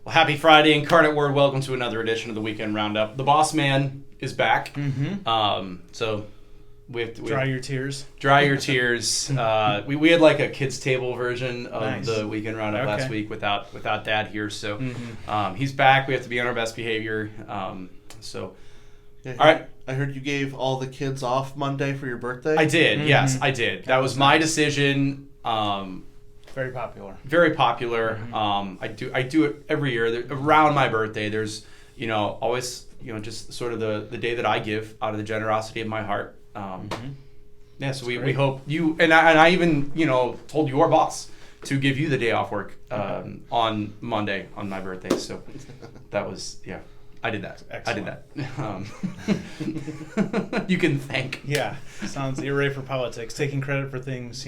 Well, happy Friday, Incarnate Word. Welcome to another edition of the Weekend Roundup. The boss man is back. So we have to dry your tears. Dry your tears. We had like a kids' table version of Nice. the Weekend Roundup last week without Dad here. So he's back. We have to be on our best behavior. Yeah, all right. I heard you gave all the kids off Monday for your birthday. I did. Yes, I did. That was my decision. Very popular. Very popular. I do it every year. Around my birthday, there's, always, just sort of the day that I give out of the generosity of my heart. Yeah, so we hope you, and I even, told your boss to give you the day off work on Monday on my birthday. So that was, I did that. Excellent. I did that. You can thank. Yeah, sounds you're ready for politics, taking credit for things,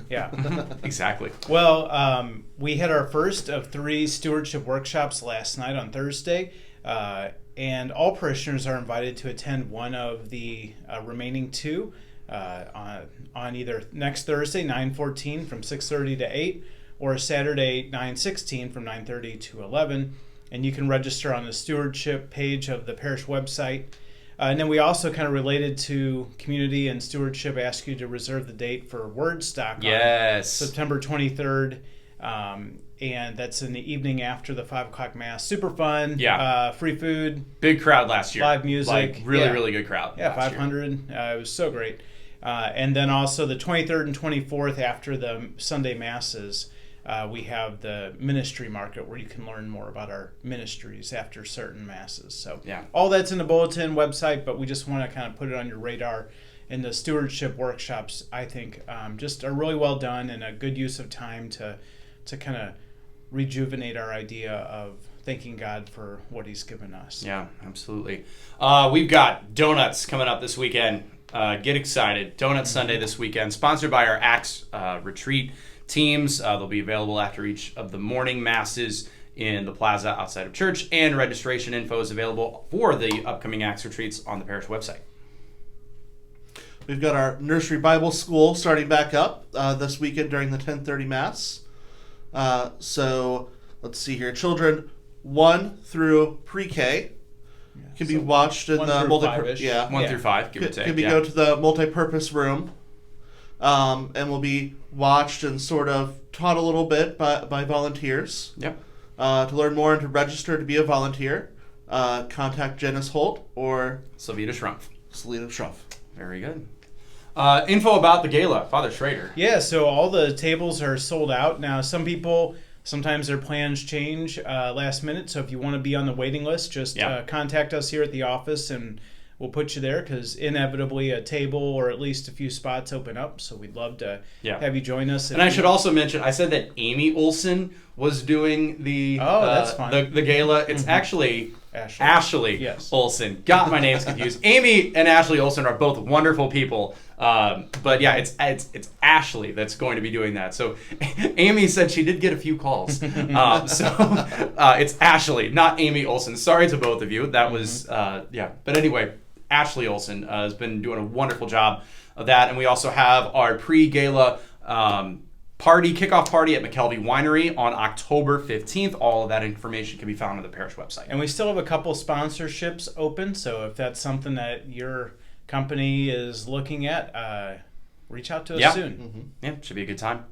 Yeah. Exactly. Well, we had our first of 3 stewardship workshops last night on Thursday, and all parishioners are invited to attend one of the remaining 2 on either next Thursday, 9:14 from 6:30 to 8, or Saturday, 9:16 from 9:30 to 11. And you can register on the stewardship page of the parish website. And then we also kind of related to community and stewardship, ask you to reserve the date for Woodstock on September 23rd. And that's in the evening after the 5 o'clock Mass. Super fun. Yeah. Free food. Big crowd last year. Live music. Like, really good crowd. Yeah, 500. It was so great. And then also the 23rd and 24th after the Sunday Masses. We have the ministry market where you can learn more about our ministries after certain masses. So all that's in the bulletin website, but we just want to kind of put it on your radar. And the stewardship workshops, I think, just are really well done and a good use of time to kind of rejuvenate our idea of thanking God for what He's given us. Yeah, absolutely. We've got donuts coming up this weekend. Get excited. Donut Sunday this weekend, sponsored by our Acts retreat teams. They'll be available after each of the morning masses in the plaza outside of church, and registration info is available for the upcoming Acts retreats on the parish website. We've got our nursery Bible school starting back up this weekend during the 10:30 Mass. So let's see here. Children 1 through pre-K can be watched in the multi-purpose. 1 through 5, give or take. Can go to the multi-purpose room. And will be watched and sort of taught a little bit by volunteers. Yep. To learn more and to register to be a volunteer, contact Janice Holt or Salvita Schrumpf. Salita Schrumpf. Very good. Info about the gala, Father Schrader. Yeah, so all the tables are sold out. Now, some people, sometimes their plans change last minute, so if you want to be on the waiting list, just contact us here at the office and we'll put you there, because inevitably a table or at least a few spots open up. So we'd love to have you join us. And I should also mention, I said that Amy Olson was doing the that's fine. the gala. It's actually Ashley Olson. Got my names confused. Amy and Ashley Olson are both wonderful people. But yeah, it's Ashley that's going to be doing that. So Amy said she did get a few calls. It's Ashley, not Amy Olson. Sorry to both of you. That was But anyway, Ashley Olson has been doing a wonderful job of that. And we also have our pre-gala kickoff party at McKelvey Winery on October 15th. All of that information can be found on the parish website. And we still have a couple sponsorships open. So if that's something that your company is looking at, reach out to us soon. Yeah, should be a good time.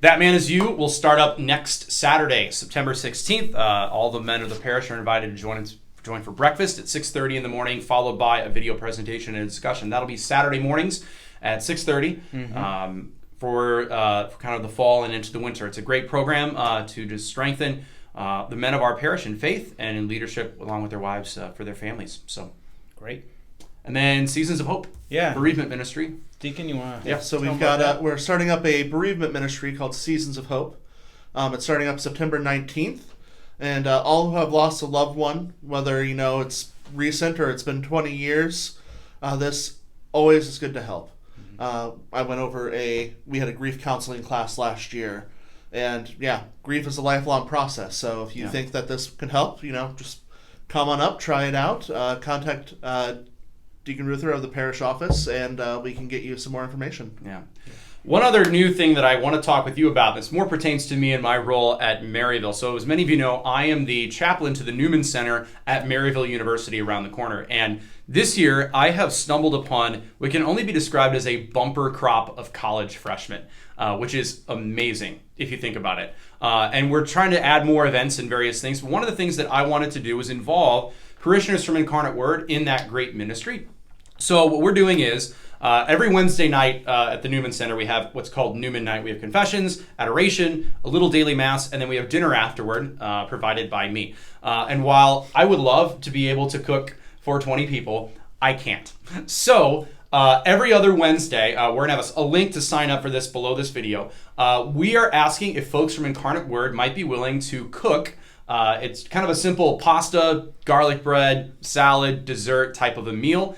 That Man Is You will start up next Saturday, September 16th. All the men of the parish are invited to join for breakfast at 6:30 in the morning, followed by a video presentation and a discussion. That'll be Saturday mornings at 6:30 for kind of the fall and into the winter. It's a great program to just strengthen the men of our parish in faith and in leadership, along with their wives for their families. So great. And then Seasons of Hope, bereavement ministry. Deacon, you want to? Yeah, so we've got we're starting up a bereavement ministry called Seasons of Hope. It's starting up September 19th, and all who have lost a loved one, whether it's recent or it's been 20 years, this always is good to help. I went over we had a grief counseling class last year, and grief is a lifelong process. So if you think that this can help, just come on up, try it out, contact Deacon Ruther of the parish office, and we can get you some more information. Yeah. One other new thing that I want to talk with you about, this more pertains to me and my role at Maryville. So as many of you know, I am the chaplain to the Newman Center at Maryville University around the corner. And this year, I have stumbled upon what can only be described as a bumper crop of college freshmen, which is amazing if you think about it. And we're trying to add more events and various things. But one of the things that I wanted to do was involve parishioners from Incarnate Word in that great ministry. So what we're doing is, every Wednesday night at the Newman Center, we have what's called Newman Night. We have confessions, adoration, a little daily mass, and then we have dinner afterward provided by me. And while I would love to be able to cook for 20 people, I can't. So every other Wednesday, we're going to have a link to sign up for this below this video. We are asking if folks from Incarnate Word might be willing to cook. It's kind of a simple pasta, garlic bread, salad, dessert type of a meal.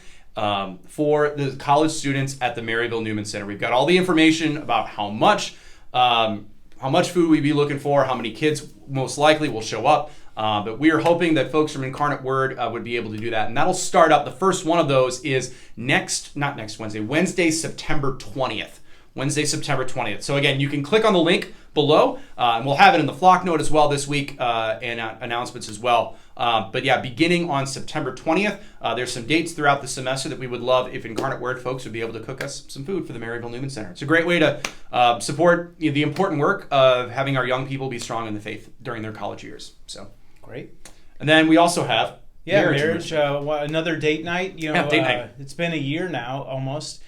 For the college students at the Maryville Newman Center. We've got all the information about how much food we'd be looking for, how many kids most likely will show up. But we are hoping that folks from Incarnate Word would be able to do that. And that'll start up. The first one of those is Wednesday, September 20th. Wednesday, September 20th. So again, you can click on the link below, and we'll have it in the flock note as well this week, and announcements as well. But yeah, beginning on September 20th, there's some dates throughout the semester that we would love if Incarnate Word folks would be able to cook us some food for the Maryville Newman Center. It's a great way to support the important work of having our young people be strong in the faith during their college years. So great. And then we also have marriage another date night. Date night. It's been a year now almost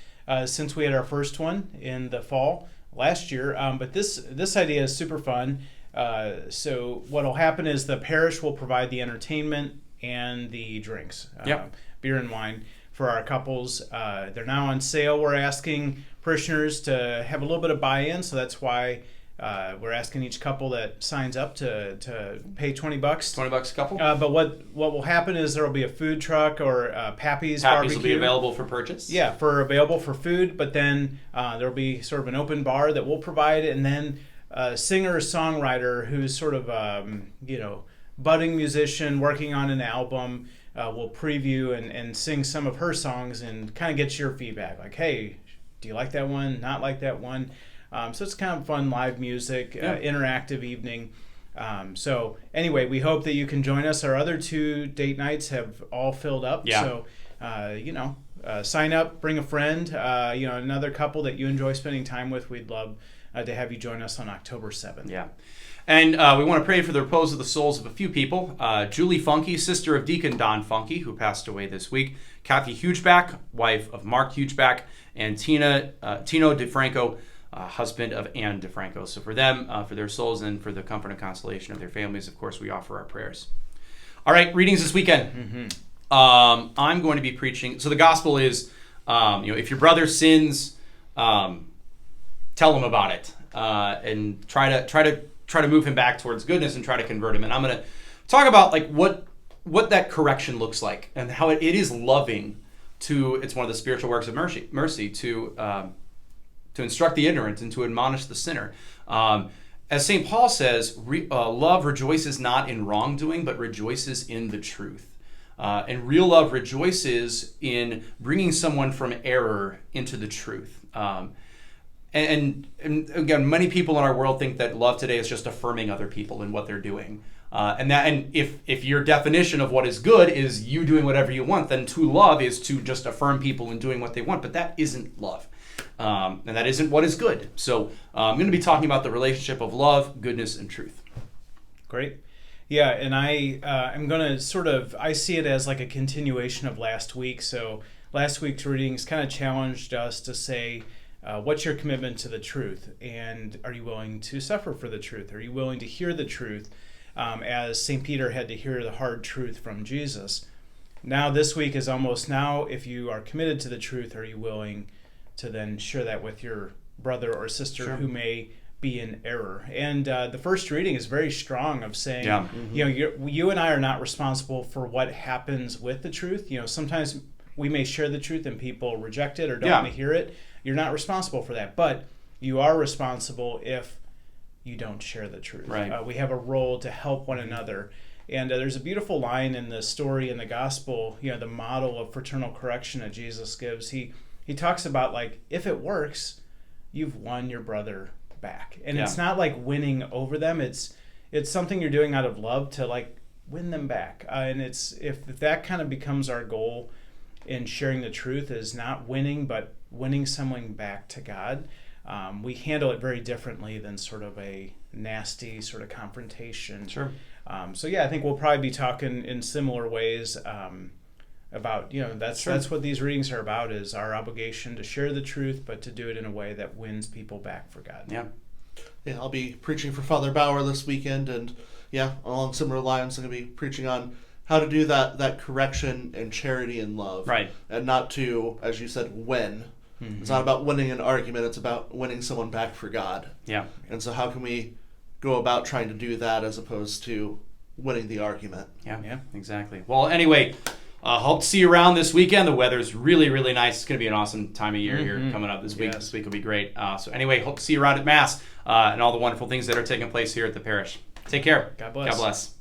since we had our first one in the fall last year. But this idea is super fun. So what will happen is the parish will provide the entertainment and the drinks, beer and wine for our couples. They're now on sale. We're asking parishioners to have a little bit of buy-in, so that's why we're asking each couple that signs up to pay $20. $20 a couple. But what will happen is there will be a food truck or Pappy's barbecue. Will be available for purchase. Yeah, available for food. But then there will be sort of an open bar that we'll provide, and then a singer-songwriter who's sort of budding musician working on an album will preview and sing some of her songs and kind of get your feedback. Like, hey, do you like that one? Not like that one? So it's kind of fun live music, interactive evening. So anyway, we hope that you can join us. Our other 2 date nights have all filled up. Yeah. So, sign up, bring a friend, another couple that you enjoy spending time with. We'd love to have you join us on October 7th. Yeah. And we want to pray for the repose of the souls of a few people. Julie Funky, sister of Deacon Don Funky, who passed away this week. Kathy Hugeback, wife of Mark Hugeback. And Tino DeFranco, husband of Anne DeFranco. So for them, for their souls, and for the comfort and consolation of their families, of course, we offer our prayers. All right, readings this weekend. Mm-hmm. I'm going to be preaching. So the gospel is, if your brother sins, tell him about it, and try to move him back towards goodness and try to convert him. And I'm going to talk about like what that correction looks like and how it is loving to. It's one of the spiritual works of mercy to instruct the ignorant and to admonish the sinner. As St. Paul says, love rejoices not in wrongdoing, but rejoices in the truth. And real love rejoices in bringing someone from error into the truth. And again, many people in our world think that love today is just affirming other people in what they're doing. And if your definition of what is good is you doing whatever you want, then to love is to just affirm people in doing what they want. But that isn't love. And that isn't what is good. So I'm going to be talking about the relationship of love, goodness, and truth. Great. Yeah, and I'm going to I see it as like a continuation of last week. So last week's readings kind of challenged us to say, what's your commitment to the truth? And are you willing to suffer for the truth? Are you willing to hear the truth as St. Peter had to hear the hard truth from Jesus? Now this week is almost now, if you are committed to the truth, are you willing to then share that with your brother or sister who may be in error? And the first reading is very strong of saying, you and I are not responsible for what happens with the truth. Sometimes we may share the truth and people reject it or don't want to hear it. You're not responsible for that, but you are responsible if you don't share the truth. Right. We have a role to help one another. And there's a beautiful line in the story in the gospel, the model of fraternal correction that Jesus gives. He talks about, like, if it works, you've won your brother back. And it's not like winning over them. It's something you're doing out of love to like win them back. And it's if that kind of becomes our goal in sharing the truth, is not winning, but winning someone back to God. We handle it very differently than sort of a nasty sort of confrontation. Sure. So I think we'll probably be talking in similar ways about, that's what these readings are about, is our obligation to share the truth, but to do it in a way that wins people back for God. Yeah. Yeah, I'll be preaching for Father Bauer this weekend, and along similar lines, I'm going to be preaching on how to do that correction and charity and love. Right. And not to, as you said, win. Mm-hmm. It's not about winning an argument, it's about winning someone back for God. Yeah. And so how can we go about trying to do that as opposed to winning the argument? Yeah, exactly. Well, anyway, hope to see you around this weekend. The weather's really, really nice. It's going to be an awesome time of year here coming up this week. Yes. This week will be great. So anyway, hope to see you around at Mass and all the wonderful things that are taking place here at the parish. Take care. God bless. God bless.